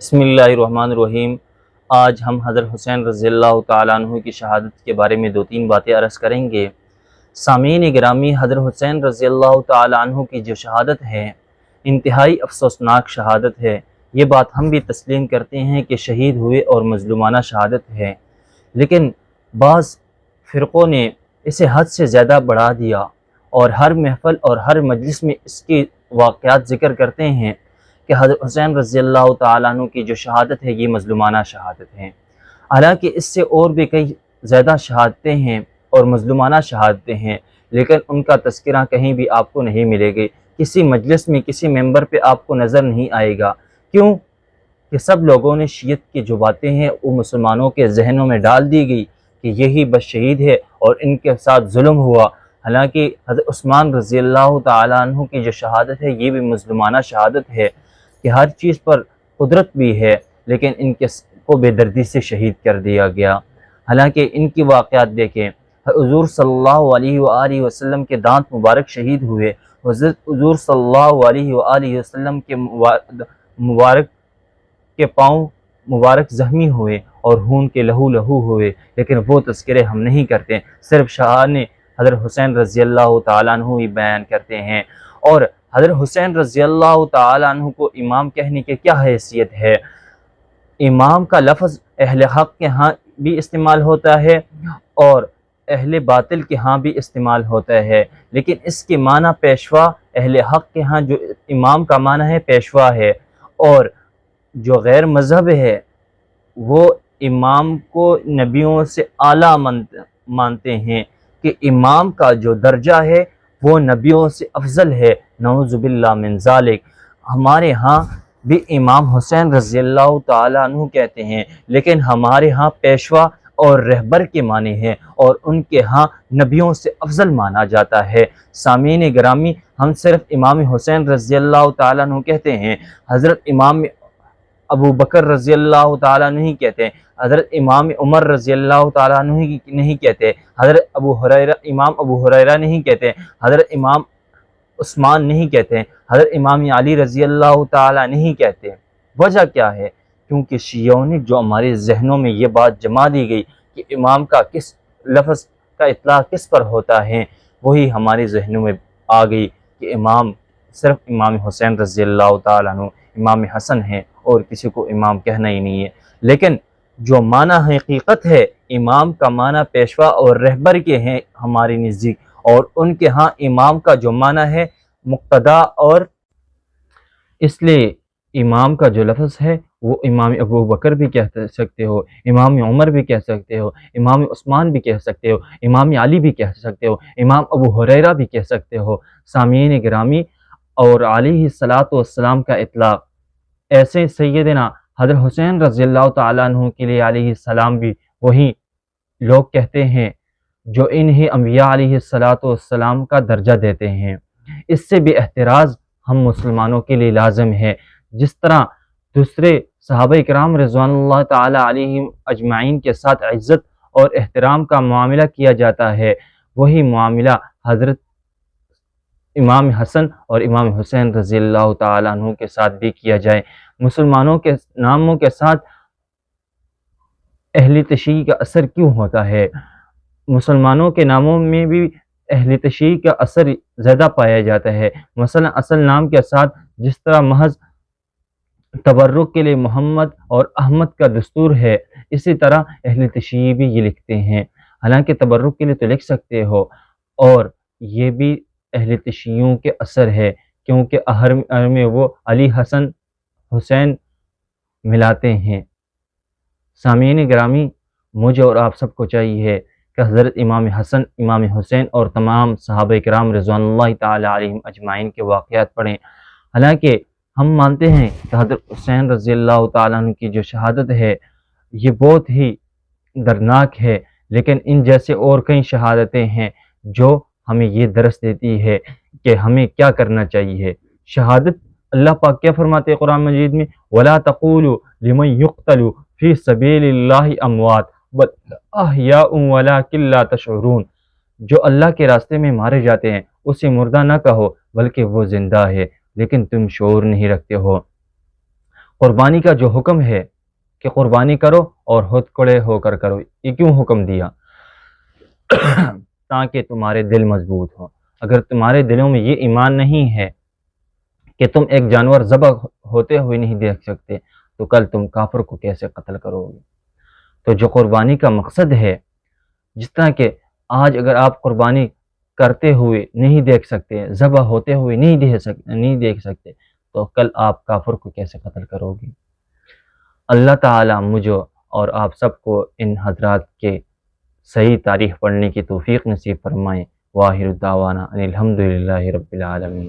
بسم اللہ الرحمن الرحیم۔ آج ہم حضرت حسین رضی اللہ تعالیٰ عنہ کی شہادت کے بارے میں دو تین باتیں عرض کریں گے۔ سامعین گرامی، حضرت حسین رضی اللہ تعالیٰ عنہ کی جو شہادت ہے انتہائی افسوسناک شہادت ہے۔ یہ بات ہم بھی تسلیم کرتے ہیں کہ شہید ہوئے اور مظلومانہ شہادت ہے، لیکن بعض فرقوں نے اسے حد سے زیادہ بڑھا دیا اور ہر محفل اور ہر مجلس میں اس کے واقعات ذکر کرتے ہیں کہ حضرت حسین رضی اللہ تعالیٰ عنہ کی جو شہادت ہے یہ مظلومانہ شہادت ہے۔ حالانکہ اس سے اور بھی کئی زیادہ شہادتیں ہیں اور مظلومانہ شہادتیں ہیں، لیکن ان کا تذکرہ کہیں بھی آپ کو نہیں ملے گی، کسی مجلس میں کسی ممبر پہ آپ کو نظر نہیں آئے گا۔ کیوں کہ سب لوگوں نے شیعت کی جو باتیں ہیں وہ مسلمانوں کے ذہنوں میں ڈال دی گئی کہ یہی بس شہید ہے اور ان کے ساتھ ظلم ہوا۔ حالانکہ حضرت عثمان رضی اللہ تعالیٰ عنہ کی جو شہادت ہے یہ بھی مظلومانہ شہادت ہے کہ ہر چیز پر قدرت بھی ہے، لیکن ان کو بے دردی سے شہید کر دیا گیا۔ حالانکہ ان کی واقعات دیکھیں، حضور صلی اللہ علیہ وآلہ وسلم کے دانت مبارک شہید ہوئے، حضور صلی اللہ علیہ وآلہ وسلم کے مبارک کے پاؤں مبارک زخمی ہوئے اور خون کے لہو ہوئے، لیکن وہ تذکرے ہم نہیں کرتے، صرف شاہان حضرت حسین رضی اللہ تعالیٰ عنہ ہی بیان کرتے ہیں۔ اور حضرت حسین رضی اللہ تعالیٰ عنہ کو امام کہنے کی کیا حیثیت ہے؟ امام کا لفظ اہل حق کے ہاں بھی استعمال ہوتا ہے اور اہل باطل کے ہاں بھی استعمال ہوتا ہے، لیکن اس کے معنی پیشوا، اہل حق کے ہاں جو امام کا معنی ہے پیشوا ہے، اور جو غیر مذہب ہے وہ امام کو نبیوں سے اعلیٰ مانتے ہیں کہ امام کا جو درجہ ہے وہ نبیوں سے افضل ہے، نعوذ باللہ من ذالک۔ ہمارے ہاں بھی امام حسین رضی اللہ تعالیٰ عنہ کہتے ہیں، لیکن ہمارے ہاں پیشوا اور رہبر کے معنی ہیں اور ان کے ہاں نبیوں سے افضل مانا جاتا ہے۔ سامعین گرامی، ہم صرف امام حسین رضی اللہ تعالیٰ عنہ کہتے ہیں، حضرت امام ابو بکر رضی اللہ تعالیٰ عنہ نہیں کہتے، حضرت امام عمر رضی اللہ تعالیٰ عنہ نہیں کہتے، حضرت امام ابو ہریرہ نہیں کہتے، حضرت امام عثمان نہیں کہتے، حضرت امام علی رضی اللہ تعالیٰ نہیں کہتے۔ وجہ کیا ہے؟ کیونکہ شیعوں نے جو ہمارے ذہنوں میں یہ بات جما دی گئی کہ امام کا کس لفظ کا اطلاق کس پر ہوتا ہے، وہی ہمارے ذہنوں میں آ گئی کہ امام صرف امام حسین رضی اللہ تعالیٰ عنہ، امام حسن ہے اور کسی کو امام کہنا ہی نہیں ہے۔ لیکن جو معنی حقیقت ہے، امام کا معنی پیشوا اور رہبر کے ہیں ہمارے نزدیک، اور ان کے ہاں امام کا جو معنی ہے مقتدا، اور اس لیے امام کا جو لفظ ہے وہ امام ابو بکر بھی کہہ سکتے ہو، امام عمر بھی کہہ سکتے ہو، امام عثمان بھی کہہ سکتے ہو، امام علی بھی کہہ سکتے ہو، امام ابو ہریرہ بھی کہہ سکتے ہو۔ سامعین گرامی، اور علیہ الصلاۃ والسلام کا اطلاق ایسے سیدنا حضرت حسین رضی اللہ تعالیٰ عنہ کے لیے علیہ السلام بھی وہی لوگ کہتے ہیں جو انہیں انبیاء علیہ الصلاۃ والسلام کا درجہ دیتے ہیں۔ اس سے بھی احتراز ہم مسلمانوں کے لیے لازم ہے۔ جس طرح دوسرے صحابہ کرام رضوان اللہ تعالیٰ علیہم اجمعین کے ساتھ عزت اور احترام کا معاملہ کیا جاتا ہے، وہی معاملہ حضرت امام حسن اور امام حسین رضی اللہ تعالیٰ عنہ کے ساتھ بھی کیا جائے۔ مسلمانوں کے ناموں کے ساتھ اہل تشیع کا اثر کیوں ہوتا ہے؟ مسلمانوں کے ناموں میں بھی اہل تشیع کا اثر زیادہ پایا جاتا ہے۔ مثلا اصل نام کے ساتھ جس طرح محض تبرک کے لیے محمد اور احمد کا دستور ہے، اسی طرح اہل تشیع بھی یہ لکھتے ہیں۔ حالانکہ تبرک کے لیے تو لکھ سکتے ہو، اور یہ بھی اہل تشیعوں کے اثر ہے، کیونکہ اہر میں وہ علی حسن حسین ملاتے ہیں۔ سامعین گرامی، مجھے اور آپ سب کو چاہیے کہ حضرت امام حسن، امام حسین اور تمام صحابہ کرام رضوان اللہ تعالیٰ علیہم اجمعین کے واقعات پڑھیں۔ حالانکہ ہم مانتے ہیں کہ حضرت حسین رضی اللہ تعالیٰ عنہ کی جو شہادت ہے یہ بہت ہی دردناک ہے، لیکن ان جیسے اور کئی شہادتیں ہیں جو ہمیں یہ درس دیتی ہے کہ ہمیں کیا کرنا چاہیے۔ شہادت اللہ پاک کیا فرماتے ہیں قرآن مجید میں؟ وَلَا تَقُولُوا لِمَنْ يُقْتَلُ فِي سَبِيلِ اللَّهِ أَمْوَاتٌ بَلْ أَحْيَاءٌ وَلَٰكِن لَا تَشْعُرُونَ۔ جو اللہ کے راستے میں مارے جاتے ہیں اسے مردہ نہ کہو، بلکہ وہ زندہ ہے، لیکن تم شعور نہیں رکھتے ہو۔ قربانی کا جو حکم ہے کہ قربانی کرو اور خود کھڑے ہو کر کرو، یہ کیوں حکم دیا؟ تاکہ تمہارے دل مضبوط ہو۔ اگر تمہارے دلوں میں یہ ایمان نہیں ہے کہ تم ایک جانور ذبح ہوتے ہوئے نہیں دیکھ سکتے، تو کل تم کافر کو کیسے قتل کرو گے؟ تو جو قربانی کا مقصد ہے، جس طرح کہ آج اگر آپ قربانی کرتے ہوئے نہیں دیکھ سکتے، ذبح ہوتے ہوئے نہیں دیکھ سکتے، تو کل آپ کافر کو کیسے قتل کرو گے؟ اللہ تعالیٰ مجھے اور آپ سب کو ان حضرات کے صحیح تاریخ پڑھنے کی توفیق نصیب فرمائیں۔ واخر دعوانا ان الحمد للہ رب العالمین۔